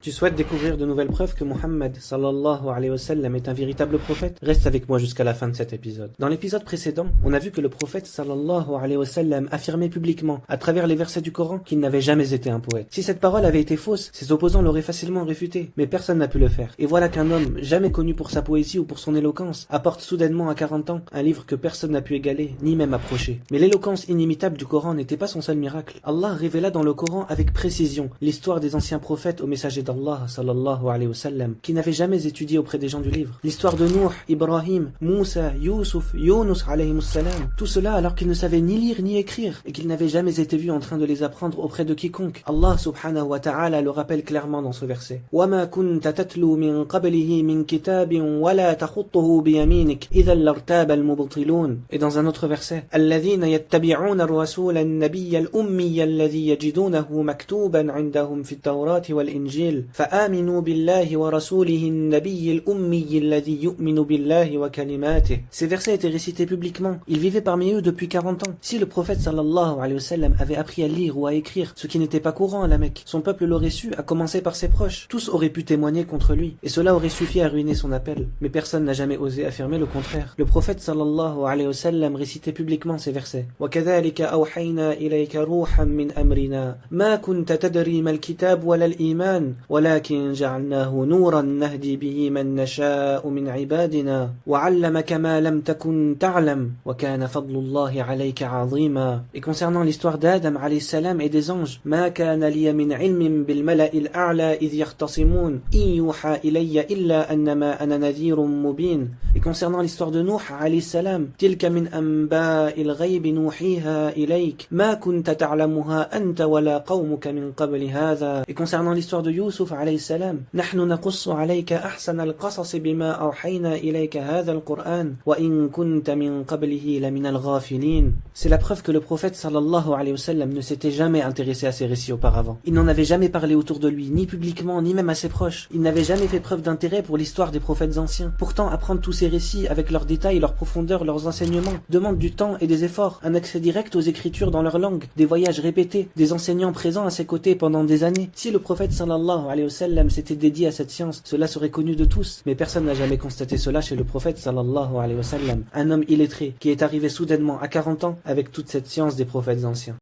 Tu souhaites découvrir de nouvelles preuves que Muhammad sallallahu alayhi wa sallam est un véritable prophète? Reste avec moi jusqu'à la fin de cet épisode. Dans l'épisode précédent, on a vu que le prophète sallallahu alayhi wa sallam affirmait publiquement, à travers les versets du Coran, qu'il n'avait jamais été un poète. Si cette parole avait été fausse, ses opposants l'auraient facilement réfuté, mais personne n'a pu le faire. Et voilà qu'un homme, jamais connu pour sa poésie ou pour son éloquence, apporte soudainement à 40 ans un livre que personne n'a pu égaler, ni même approcher. Mais l'éloquence inimitable du Coran n'était pas son seul miracle. Allah révéla dans le Coran avec précision l'histoire des anciens prophètes aux messagers d'Allah sallallahu alayhi wa sallam, qui n'avaient jamais étudié auprès des gens du livre. L'histoire de Nuh, Ibrahim, Moussa, Youssouf, Yunus alayhi salam. Tout cela alors qu'ils ne savaient ni lire ni écrire et qu'ils n'avaient jamais été vus en train de les apprendre auprès de quiconque. Allah subhanahu wa ta'ala le rappelle clairement dans ce verset. وَمَا كُنْتَ تَتْلُو مِنْ قَبْلِهِ مِنْ كِتَابٍ وَلَا تَخُطُّهُ بِيَمِينِكَ إِذًا لَارْتَابَ الْمُبْطِلُونَ. Et dans un autre verset, الَّذِينَ يَتَّبِعُونَ الرَّسُولَ النَّبِيَّ الْأُمِّيَّ الَّذِي يَجِدُونَهُ مَكْتُوبًا عِندَهُمْ فِي التَّوْرَاةِ وَالْإِنْجِيلِ فآمنوا بالله ورسوله النبي الأمي الذي يؤمن بالله وكلماته. Ces versets étaient récités publiquement. Ils vivaient parmi eux depuis 40 ans. Si le prophète sallallahu alayhi wa sallam avait appris à lire ou à écrire, ce qui n'était pas courant à la Mecque, son peuple l'aurait su, à commencer par ses proches. Tous auraient pu témoigner contre lui, et cela aurait suffi à ruiner son appel. Mais personne n'a jamais osé affirmer le contraire. Le prophète sallallahu alayhi wa sallam récitait publiquement ces versets. وَكَذَلِكَ أَوْحَيْنَا إِلَيْكَ رُوحًا مِنْ أَمْرِنَا مَا كُنْتَ تَدْرِي مَا الْكِتَابُ وَلَا الْإِيمَانُ وَلَكِنْ جعلناه نورا نهدي به من نشاء من عبادنا وعلمك ما لم تكن تعلم وكان فضل الله عليك عظيما. Et concernant l'histoire d'Adam alayhi salam et des anges, ما كان لي من علم بالملأ الأعلى إذ يختصمون إن يوحى إلي إلا أنما أنا نذير مبين. Et concernant l'histoire de Nuh alayhi salam, تلك من أنباء الغيب نوحيها إليك ما كنت تعلمها أنت ولا قومك من قبل هذا. Et concernant l'histoire de Youssouf alayhi salam, نحن نقص عليك أحسن القصص بما أوحينا إليك هذا القرآن وإن كنت من قبله لمن الغافلين. C'est la preuve que le prophète sallallahu alayhi wa sallam ne s'était jamais intéressé à ces récits auparavant. Il n'en avait jamais parlé autour de lui, ni publiquement, ni même à ses proches. Il n'avait jamais fait preuve d'intérêt pour l'histoire des prophètes anciens. Pourtant, apprendre tous ces récits avec leurs détails, leurs profondeurs, leurs enseignements demande du temps et des efforts, un accès direct aux écritures dans leur langue, des voyages répétés, des enseignants présents à ses côtés pendant des années. Si le prophète sallallahu alayhi wa sallam s'était dédié à cette science, cela serait connu de tous, mais personne n'a jamais constaté cela chez le prophète sallallahu alayhi wa sallam, un homme illettré qui est arrivé soudainement à 40 ans avec toute cette science des prophètes anciens.